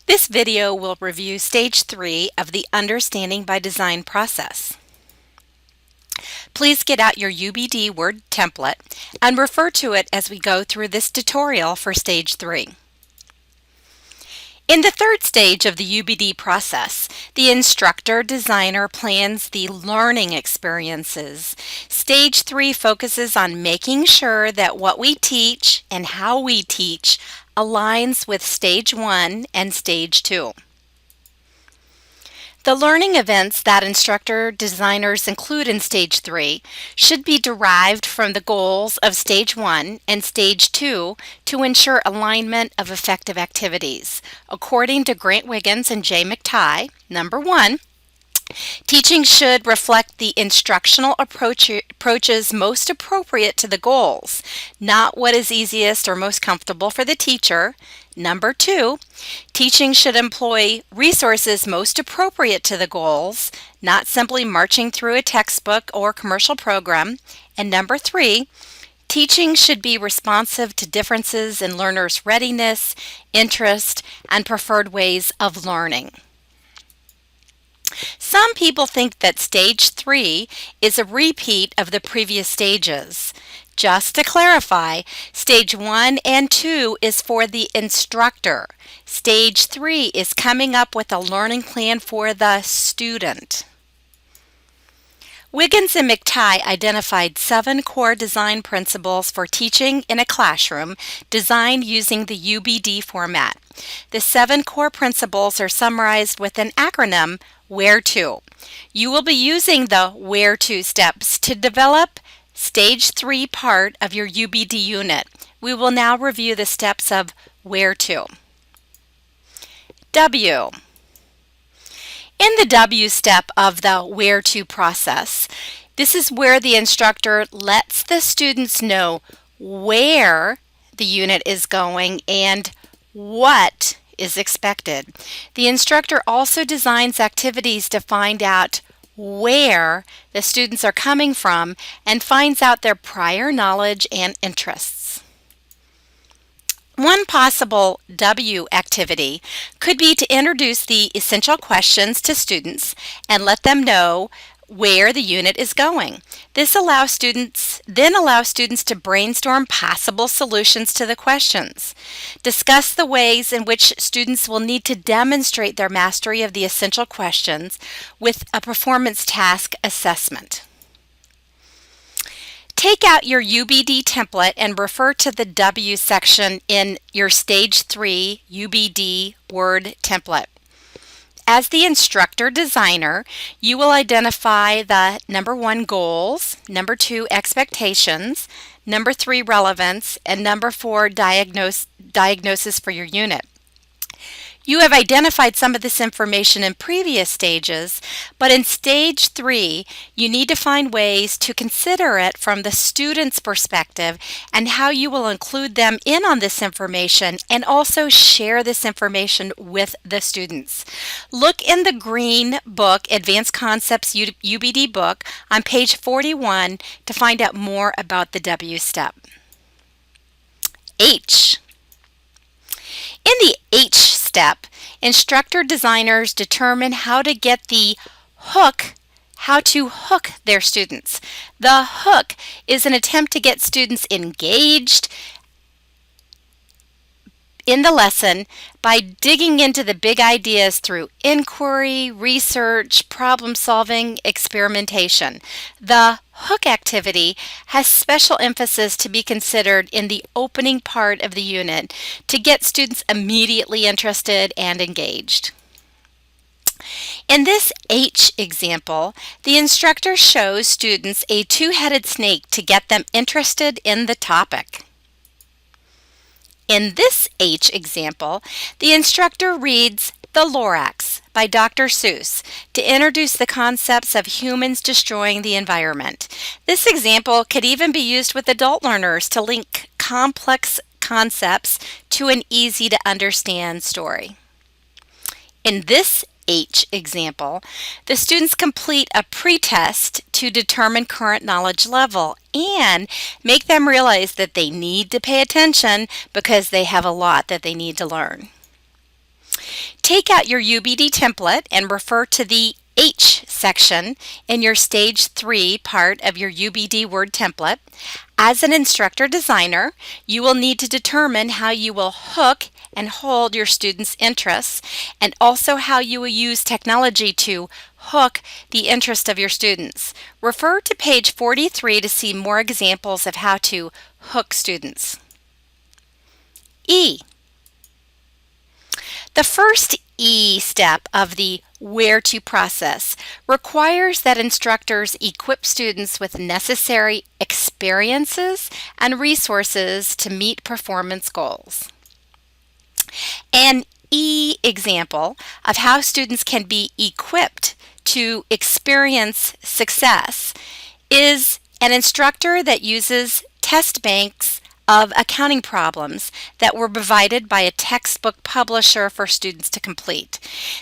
This video will review Stage 3 of the Understanding by Design process. Please get out your UbD Word template and refer to it as we go through this tutorial for Stage 3. In the third stage of the UbD process, the instructor-designer plans the learning experiences. Stage 3 focuses on making sure that what we teach and how we teach aligns with Stage 1 and Stage 2. The learning events that instructor-designers include in Stage 3 should be derived from the goals of Stage 1 and Stage 2 to ensure alignment of effective activities. According to Grant Wiggins and Jay McTighe, number 1, teaching should reflect the instructional approaches most appropriate to the goals, not what is easiest or most comfortable for the teacher. Number 2, teaching should employ resources most appropriate to the goals, not simply marching through a textbook or commercial program. And number 3, teaching should be responsive to differences in learners' readiness, interest, and preferred ways of learning. Some people think that Stage 3 is a repeat of the previous stages. Just to clarify, Stage 1 and 2 is for the instructor. Stage 3 is coming up with a learning plan for the student. Wiggins and McTighe identified 7 core design principles for teaching in a classroom designed using the UbD format. The 7 core principles are summarized with an acronym, Where To. You will be using the Where To steps to develop Stage 3 part of your UbD unit. We will now review the steps of Where To. W. In the W step of the Where To process, this is where the instructor lets the students know where the unit is going and what is expected. The instructor also designs activities to find out where the students are coming from and finds out their prior knowledge and interests. One possible W activity could be to introduce the essential questions to students and let them know where the unit is going. This allows students to brainstorm possible solutions to the questions. Discuss the ways in which students will need to demonstrate their mastery of the essential questions with a performance task assessment. Take out your UbD template and refer to the W section in your Stage 3 UbD Word template. As the instructor-designer, you will identify the number 1, goals, number 2, expectations, number 3, relevance, and number 4, diagnosis for your unit. You have identified some of this information in previous stages, but in Stage 3, you need to find ways to consider it from the student's perspective and how you will include them in on this information and also share this information with the students. Look in the green book, Advanced Concepts UbD book, on page 41 to find out more about the W step. H. In the H step, instructor-designers determine how to hook their students. The hook is an attempt to get students engaged in the lesson by digging into the big ideas through inquiry, research, problem-solving, experimentation. The hook activity has special emphasis to be considered in the opening part of the unit to get students immediately interested and engaged. In this H example, the instructor shows students a 2-headed snake to get them interested in the topic. In this H example, the instructor reads The Lorax by Dr. Seuss to introduce the concepts of humans destroying the environment. This example could even be used with adult learners to link complex concepts to an easy-to-understand story. In this H example, the students complete a pretest to determine current knowledge level and make them realize that they need to pay attention because they have a lot that they need to learn. Take out your UbD template and refer to the H section in your Stage 3 part of your UbD Word template. As an instructor designer, you will need to determine how you will hook and hold your students' interests, and also how you will use technology to hook the interest of your students. Refer to page 43 to see more examples of how to hook students. E. The first E step of the where to process requires that instructors equip students with necessary experiences and resources to meet performance goals. An E example of how students can be equipped to experience success is an instructor that uses test banks of accounting problems that were provided by a textbook publisher for students to complete.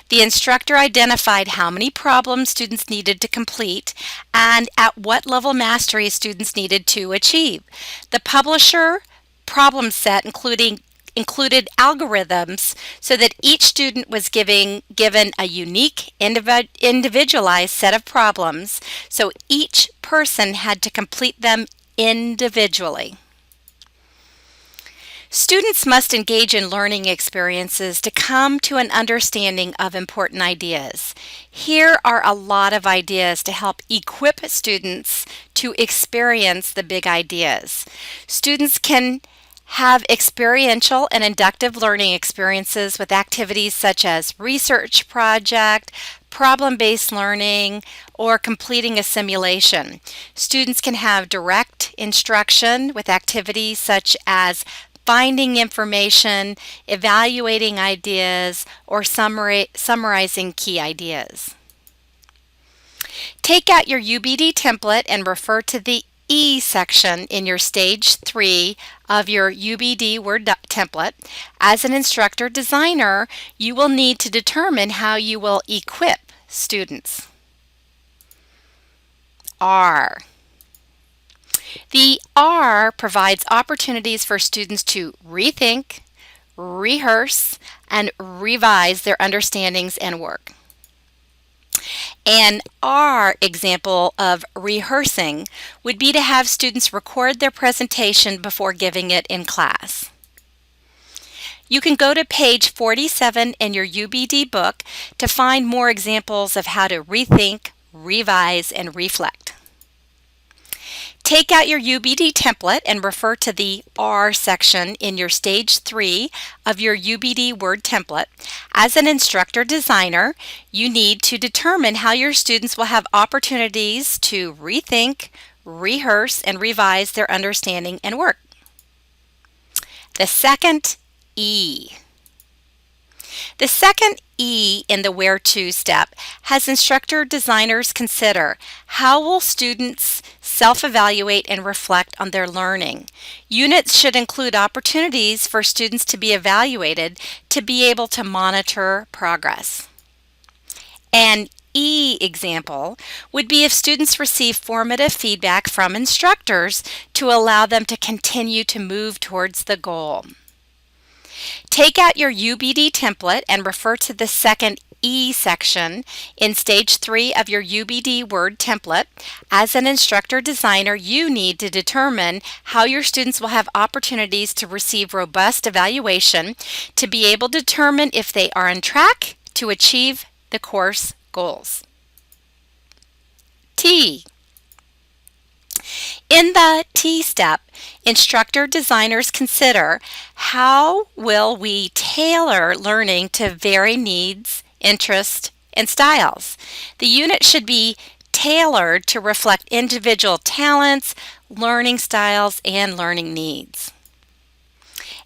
The instructor identified how many problems students needed to complete and at what level mastery students needed to achieve. The publisher problem set included algorithms so that each student was given a unique individualized set of problems, so each person had to complete them individually. Students must engage in learning experiences to come to an understanding of important ideas. Here are a lot of ideas to help equip students to experience the big ideas. Students can have experiential and inductive learning experiences with activities such as research project, problem-based learning, or completing a simulation. Students can have direct instruction with activities such as finding information, evaluating ideas, or summarizing key ideas. Take out your UbD template and refer to the E section in your Stage 3 of your UbD Word template. As an instructor designer, you will need to determine how you will equip students. R. The R provides opportunities for students to rethink, rehearse, and revise their understandings and work. An R example of rehearsing would be to have students record their presentation before giving it in class. You can go to page 47 in your UbD book to find more examples of how to rethink, revise, and reflect. Take out your UbD template and refer to the R section in your Stage 3 of your UbD Word template. As an instructor designer, you need to determine how your students will have opportunities to rethink, rehearse, and revise their understanding and work. The second E. The second E in the Where To step has instructor designers consider how will students self-evaluate and reflect on their learning. Units should include opportunities for students to be evaluated to be able to monitor progress. An E example would be if students receive formative feedback from instructors to allow them to continue to move towards the goal. Take out your UbD template and refer to the second E section in Stage 3 of your UbD Word template. As an instructor designer, you need to determine how your students will have opportunities to receive robust evaluation to be able to determine if they are on track to achieve the course goals. T. In the T step, instructor designers consider how will we tailor learning to vary needs, interests, and styles. The unit should be tailored to reflect individual talents, learning styles, and learning needs.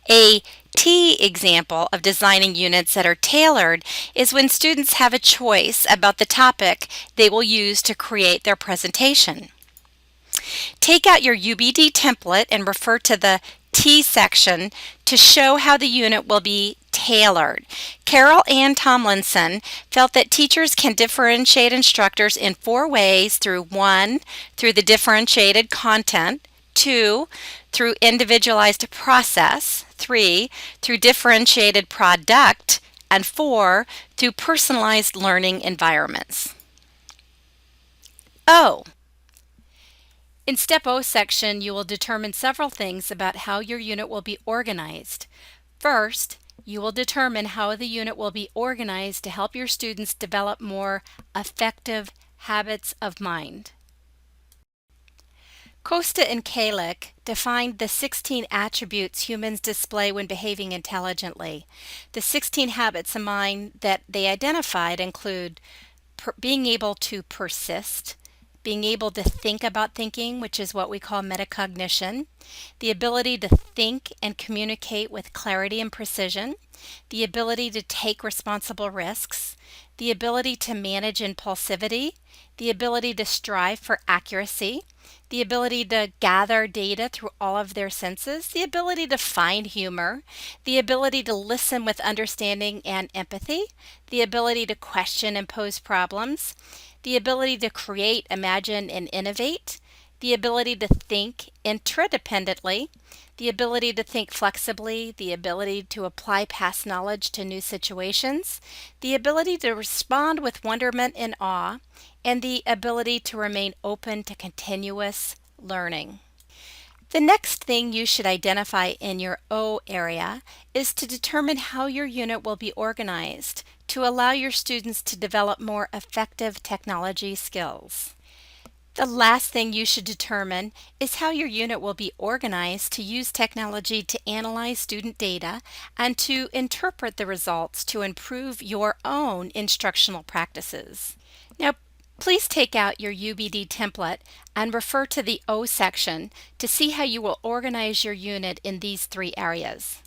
A T example of designing units that are tailored is when students have a choice about the topic they will use to create their presentation. Take out your UbD template and refer to the T section to show how the unit will be tailored. Carol Ann Tomlinson felt that teachers can differentiate instructors in 4 ways: through 1, through the differentiated content; 2, through individualized process; 3, through differentiated product; and 4, through personalized learning environments. O. In Step O section, you will determine several things about how your unit will be organized. First, you will determine how the unit will be organized to help your students develop more effective habits of mind. Costa and Kalick defined the 16 attributes humans display when behaving intelligently. The 16 habits of mind that they identified include being able to persist, being able to think about thinking, which is what we call metacognition, the ability to think and communicate with clarity and precision, the ability to take responsible risks, the ability to manage impulsivity, the ability to strive for accuracy, the ability to gather data through all of their senses, the ability to find humor, the ability to listen with understanding and empathy, the ability to question and pose problems, the ability to create, imagine, and innovate, the ability to think interdependently, the ability to think flexibly, the ability to apply past knowledge to new situations, the ability to respond with wonderment and awe, and the ability to remain open to continuous learning. The next thing you should identify in your O area is to determine how your unit will be organized to allow your students to develop more effective technology skills. The last thing you should determine is how your unit will be organized to use technology to analyze student data and to interpret the results to improve your own instructional practices. Now, please take out your UbD template and refer to the O section to see how you will organize your unit in these 3 areas.